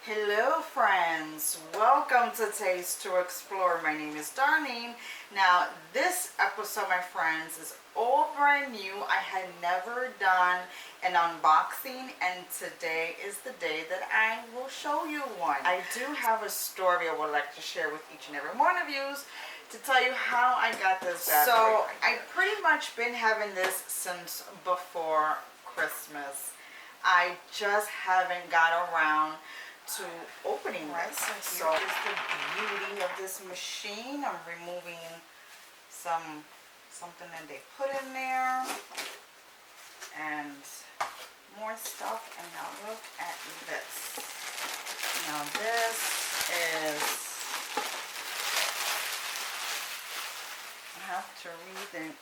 Hello friends, welcome to Taste to Explore. My name is Darlene. Now this episode, my friends, is all brand new. I had never done an unboxing and today is the day that I will show you one. I do have a story I would like to share with each and every one of you to tell you how I got this bad boy. So I've pretty much been having this since before Christmas. I just haven't got around to opening this. So here's the beauty of this machine. I'm removing something that they put in there and more stuff. And now look at this. Now this is, I have to read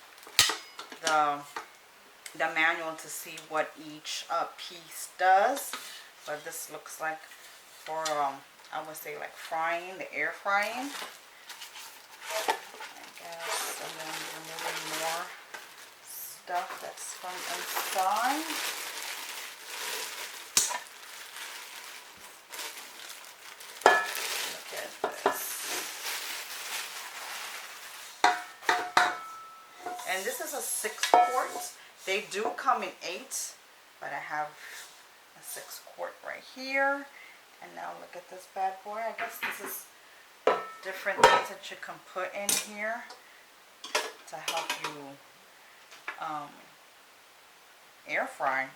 the manual to see what each piece does, but this looks like for I would say like frying, the air frying, I guess. And then removing more stuff that's from inside. Look at this. And this is a 6 quart. They do come in 8, but I have a 6 quart right here. And now look at this bad boy. I guess this is different things that you can put in here to help you air fry,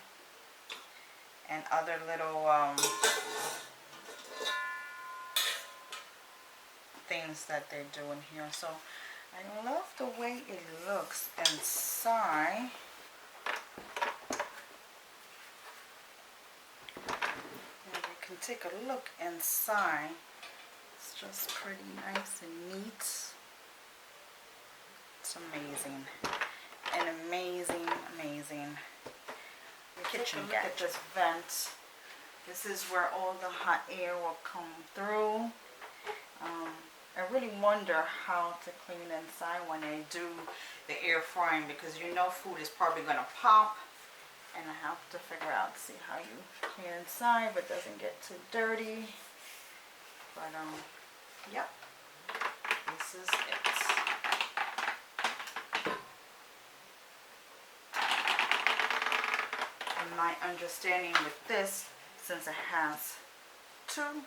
and other little things that they do in here. So I love the way it looks inside. Can take a look inside. It's just pretty nice and neat. It's amazing. An amazing kitchen gadget. Look at this vent. This is where all the hot air will come through. I really wonder how to clean inside when I do the air frying, because you know food is probably going to pop. And I have to figure out, see how you clean inside but doesn't get too dirty. But yep, this is it. And my understanding with this, since it has 2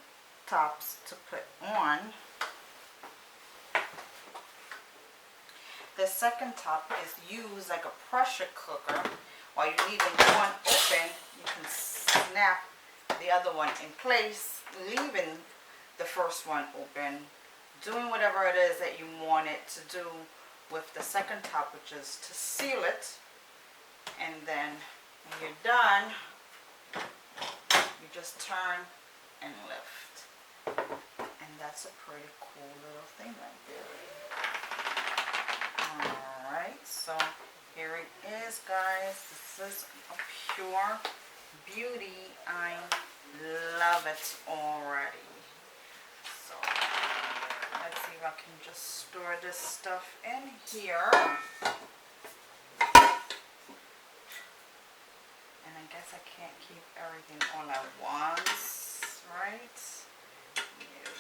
tops to put on, the second top is used like a pressure cooker. While you're leaving one open, you can snap the other one in place, leaving the first one open, doing whatever it is that you want it to do with the second top, which is to seal it. And then when you're done, you just turn and lift. And that's a pretty cool little thing right there. Alright, so here it is, guys. This is a pure beauty. I love it already. So let's see if I can just store this stuff in here. And I guess I can't keep everything all at once, right? No,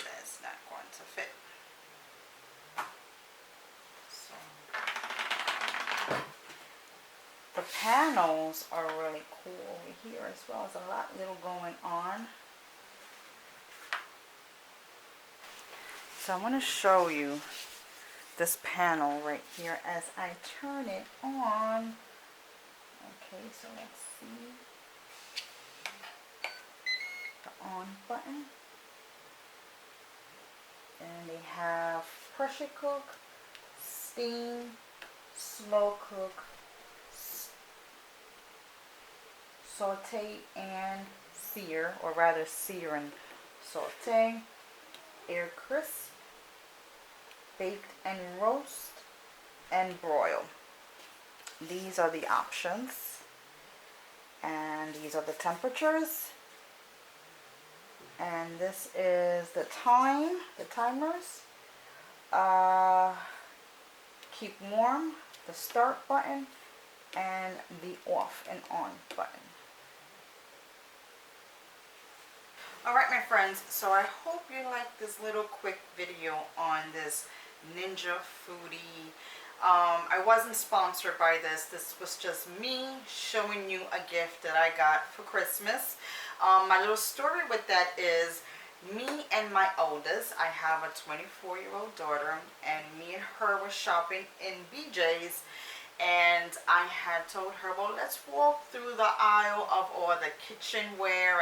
that's not going to fit. The panels are really cool over here as well. There's a lot little going on. So I'm going to show you this panel right here as I turn it on. Okay, so let's see. The on button. And they have pressure cook, steam, slow cook, saute and sear, or rather sear and saute, air crisp, baked and roast, and broil. These are the options, and these are the temperatures, and this is the timers. Keep warm, the start button, and the off and on button. Alright my friends, so I hope you like this little quick video on this Ninjafoodie. I wasn't sponsored by this. This was just me showing you a gift that I got for Christmas. My little story with that is me and my oldest, I have a 24-year-old daughter, and me and her were shopping in BJ's, and I had told her, well, let's walk through the aisle of all the kitchenware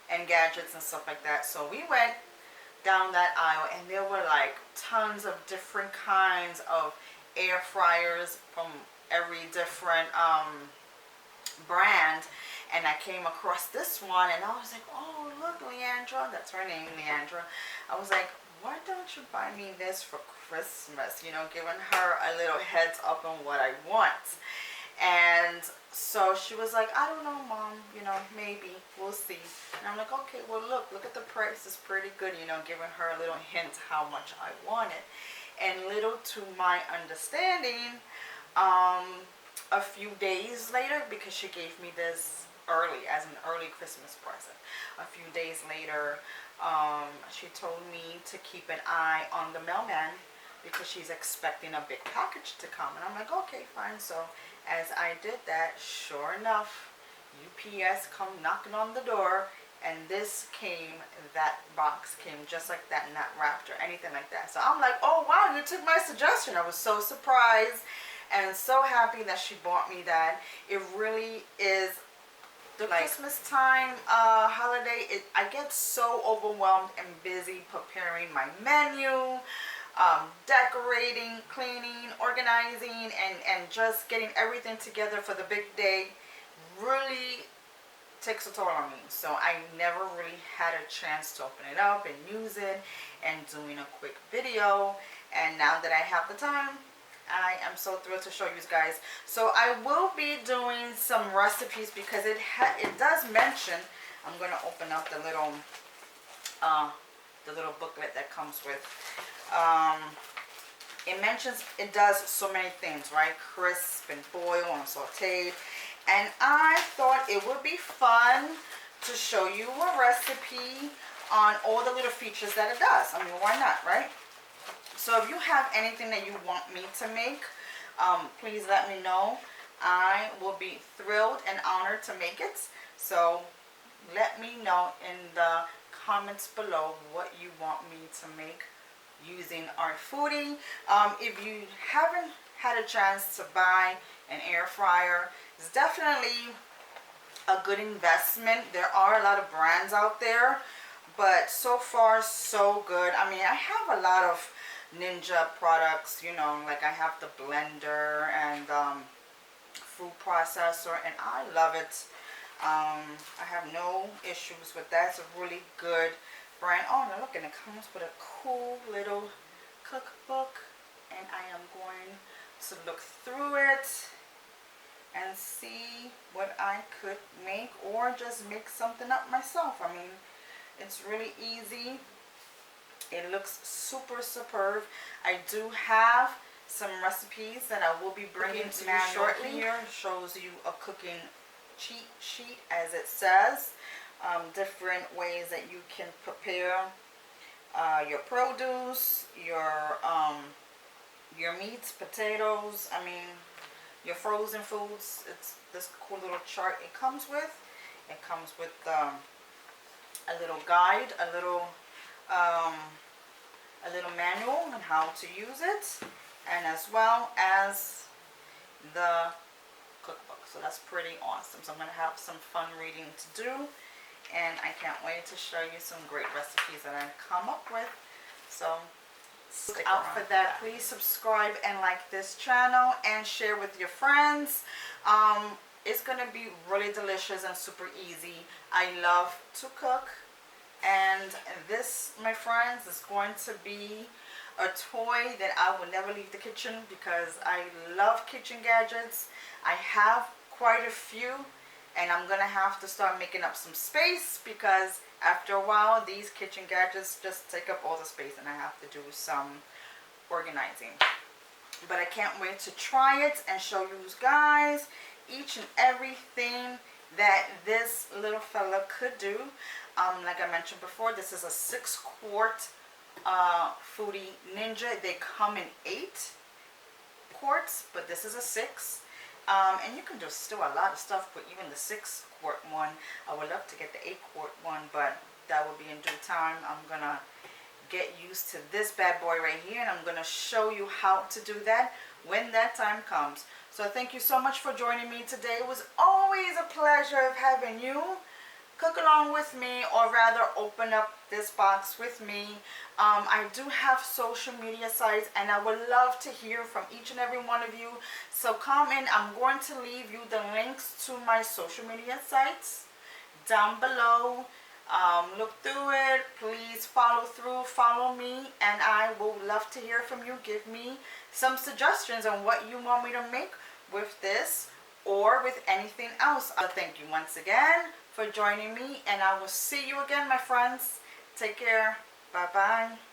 and gadgets and stuff like that. So we went down that aisle, and there were like tons of different kinds of air fryers from every different brand. And I came across this one, and I was like, oh look, Leandra, that's her name, Leandra. I was like, why don't you buy me this for Christmas? You know, giving her a little heads up on what I want. And so she was like, I don't know, Mom, you know, maybe, we'll see. And I'm like, okay, well, look at the price. It's pretty good, you know, giving her a little hint how much I wanted. And little to my understanding, a few days later, because she gave me this early, as an early Christmas present, a few days later, she told me to keep an eye on the mailman, because she's expecting a big package to come. And I'm like, okay, fine. So as I did that, sure enough, UPS come knocking on the door, and this came, that box came just like that, not wrapped or anything like that. So I'm like, oh wow, you took my suggestion. I was so surprised and so happy that she bought me that. It really is the Christmas time holiday. I get so overwhelmed and busy preparing my menu, decorating, cleaning, organizing, and just getting everything together for the big day really takes a toll on me. So I never really had a chance to open it up and use it and doing a quick video. And now that I have the time, I am so thrilled to show you guys. So I will be doing some recipes, because it does mention, I'm going to open up the little booklet that comes with. It mentions it does so many things, right? Crisp and boil and sauteed. And I thought it would be fun to show you a recipe on all the little features that it does. I mean, why not, right? So if you have anything that you want me to make, please let me know. I will be thrilled and honored to make it. So let me know in the comments below what you want me to make using our foodie. If you haven't had a chance to buy an air fryer, it's definitely a good investment. There are a lot of brands out there, but so far so good. I mean, I have a lot of Ninja products, you know, like I have the blender and food processor, and I love it. I have no issues with that. It's a really good brand. Oh, now look, and it comes with a cool little cookbook, and I am going to look through it and see what I could make, or just make something up myself. I mean, it's really easy. It looks super superb. I do have some recipes that I will be bringing to you shortly. Here shows you a cooking cheat sheet, as it says. Different ways that you can prepare your produce, your meats, potatoes, I mean, your frozen foods. It's this cool little chart it comes with. It comes with a little guide, a little manual on how to use it, and as well as the cookbook. So that's pretty awesome. So I'm going to have some fun reading to do, and I can't wait to show you some great recipes that I've come up with. So stick out for that. Please subscribe and like this channel and share with your friends. It's going to be really delicious and super easy. I love to cook, and this, my friends, is going to be a toy that I will never leave the kitchen, because I love kitchen gadgets. I have quite a few, and I'm gonna have to start making up some space, because after a while these kitchen gadgets just take up all the space, and I have to do some organizing. But I can't wait to try it and show you guys each and everything that this little fella could do. Like I mentioned before, this is a 6-quart Foodie Ninja. They come in 8 quarts, but this is a 6. And you can do still a lot of stuff with even the 6-quart one. I would love to get the 8-quart one, but that will be in due time. I'm gonna get used to this bad boy right here, and I'm gonna show you how to do that when that time comes. So thank you so much for joining me today. It was always a pleasure of having you cook along with me, or rather open up this box with me. I do have social media sites, and I would love to hear from each and every one of you. So comment. I'm going to leave you the links to my social media sites down below. Look through it. Please follow through, follow me, and I will love to hear from you. Give me some suggestions on what you want me to make with this or with anything else. Thank you once again for joining me, and I will see you again, my friends. Take care. Bye bye.